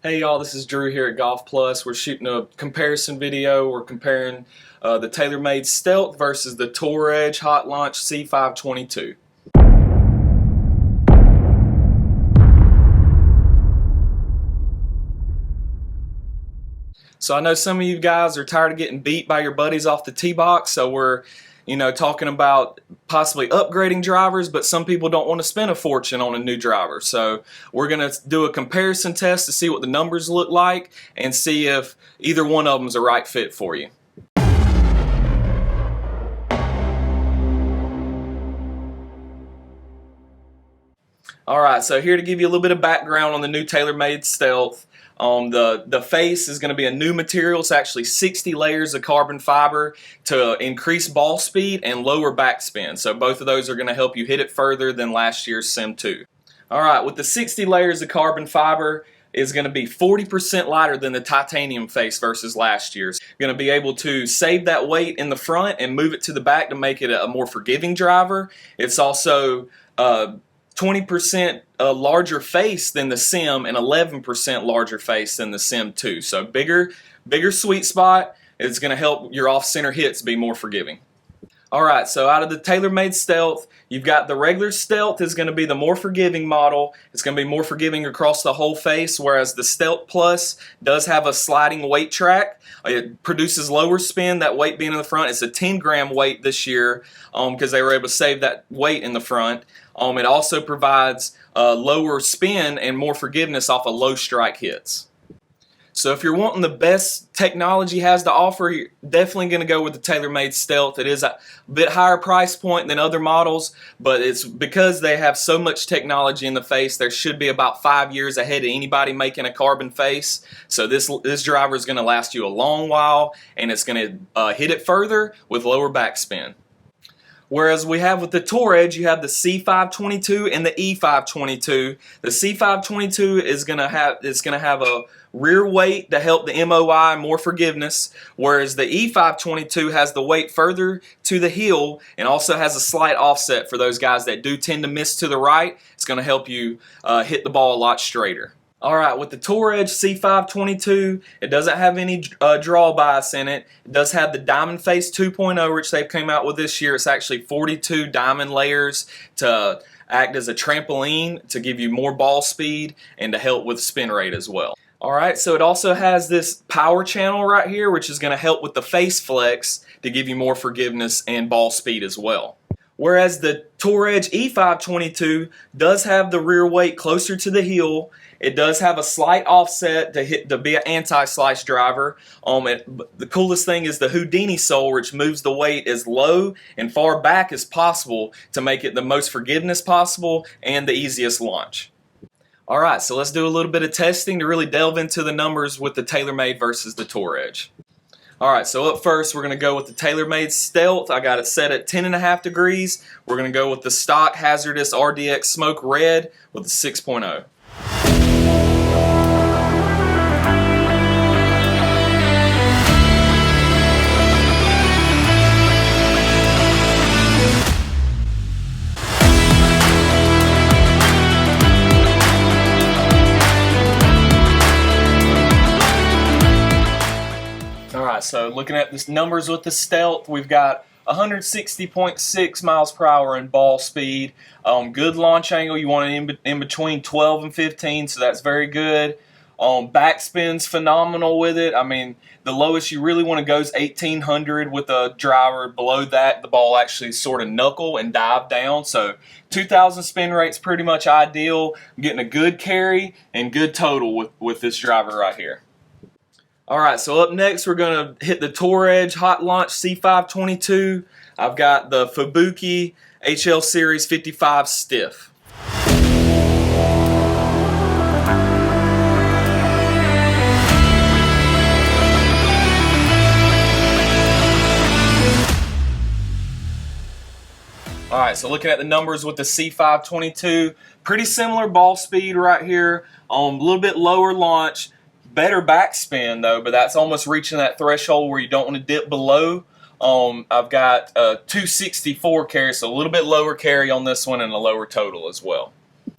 Hey y'all, this is Drew here at Golf Plus. We're shooting a comparison video. We're comparing the TaylorMade Stealth versus the Tour Edge Hot Launch C522. So I know some of you guys are tired of getting beat by your buddies off the tee box, so we're talking about possibly upgrading drivers, but some people don't want to spend a fortune on a new driver. So we're going to do a comparison test to see what the numbers look like and see if either one of them is a right fit for you. Alright, so here to give you a little bit of background on the new TaylorMade Stealth. The face is going to be a new material. It's actually 60 layers of carbon fiber to increase ball speed and lower backspin. So both of those are going to help you hit it further than last year's Sim 2. Alright, with the 60 layers of carbon fiber, is going to be 40% lighter than the titanium face versus last year's. You're going to be able to save that weight in the front and move it to the back to make it a more forgiving driver. It's also 20% larger face than the Sim and 11% larger face than the Sim 2. So bigger sweet spot is going to help your off-center hits be more forgiving. Alright, so out of the TaylorMade Stealth, you've got the regular Stealth is going to be the more forgiving model. It's going to be more forgiving across the whole face, whereas the Stealth Plus does have a sliding weight track. It produces lower spin, that weight being in the front. It's a 10-gram weight this year because they were able to save that weight in the front. It also provides lower spin and more forgiveness off of low strike hits. So if you're wanting the best technology has to offer, you're definitely going to go with the TaylorMade Stealth. It is a bit higher price point than other models, but it's because they have so much technology in the face. There should be about 5 years ahead of anybody making a carbon face. So this driver is going to last you a long while, and it's going to hit it further with lower backspin. Whereas we have with the Tour Edge, you have the C522 and the E522. The C522 is going to have a rear weight to help the MOI, more forgiveness, whereas the E522 has the weight further to the heel and also has a slight offset for those guys that do tend to miss to the right. It's going to help you hit the ball a lot straighter. Alright, with the Tour Edge C522, it doesn't have any draw bias in it. It does have the Diamond Face 2.0, which they've come out with this year. It's actually 42 diamond layers to act as a trampoline to give you more ball speed and to help with spin rate as well. Alright, so it also has this power channel right here, which is going to help with the face flex to give you more forgiveness and ball speed as well. Whereas the Tour Edge E522 does have the rear weight closer to the heel. It does have a slight offset to be an anti-slice driver. The coolest thing is the Houdini sole, which moves the weight as low and far back as possible to make it the most forgiveness possible and the easiest launch. Alright, so let's do a little bit of testing to really delve into the numbers with the TaylorMade versus the Tour Edge. Alright, so up first we're going to go with the TaylorMade Stealth. I got it set at 10.5 degrees. We're going to go with the stock Hazardous RDX Smoke Red with the 6.0. Alright, so looking at the numbers with the Stealth, we've got 160.6 miles per hour in ball speed. Good launch angle. You want it in between 12 and 15, so that's very good. Backspin's phenomenal with it. I mean, the lowest you really want to go is 1800 with a driver. Below that, the ball actually sort of knuckle and dive down. So 2000 spin rate's pretty much ideal. I'm getting a good carry and good total with this driver right here. Alright, so up next we're going to hit the Tour Edge Hot Launch C522. I've got the Fubuki HL Series 55 Stiff. Alright, so looking at the numbers with the C522, pretty similar ball speed right here, a little bit lower launch. Better backspin though, but that's almost reaching that threshold where you don't want to dip below. I've got a 264 carry, so a little bit lower carry on this one and a lower total as well.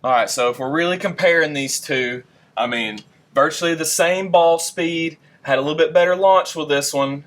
Alright, so if we're really comparing these two, I mean, Virtually the same ball speed. Had a little bit better launch with this one.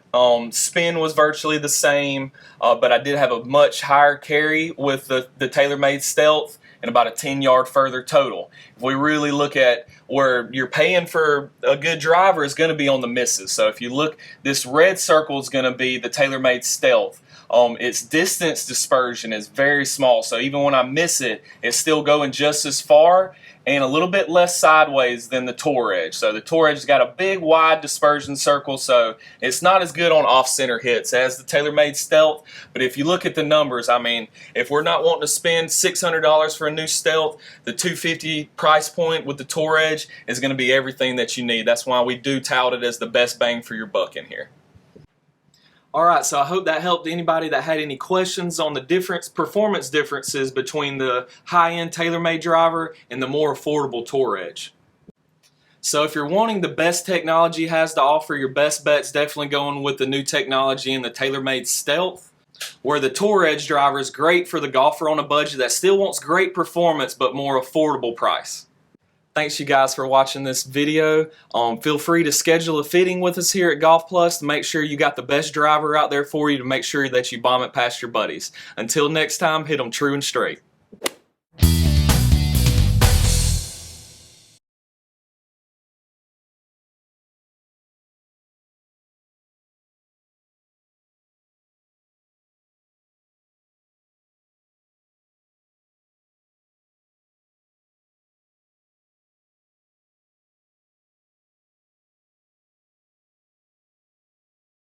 Spin was virtually the same, but I did have a much higher carry with the TaylorMade Stealth and about a 10-yard further total. If we really look at where you're paying for a good driver, is going to be on the misses. So if you look, this red circle is going to be the TaylorMade Stealth. Its distance dispersion is very small, so even when I miss it, it's still going just as far and a little bit less sideways than the Tour Edge. So the Tour Edge has got a big wide dispersion circle, so it's not as good on off-center hits as the TaylorMade Stealth. But if you look at the numbers, I mean, if we're not wanting to spend $600 for a new Stealth, the $250 price point with the Tour Edge is going to be everything that you need. That's why we do tout it as the best bang for your buck in here. Alright, so I hope that helped anybody that had any questions on the performance differences between the high-end TaylorMade driver and the more affordable Tour Edge. So if you're wanting the best technology has to offer, your best bet's definitely going with the new technology in the TaylorMade Stealth, where the Tour Edge driver is great for the golfer on a budget that still wants great performance but more affordable price. Thanks you guys for watching this video. Feel free to schedule a fitting with us here at Golf Plus to make sure you got the best driver out there for you to make sure that you bomb it past your buddies. Until next time, hit them true and straight.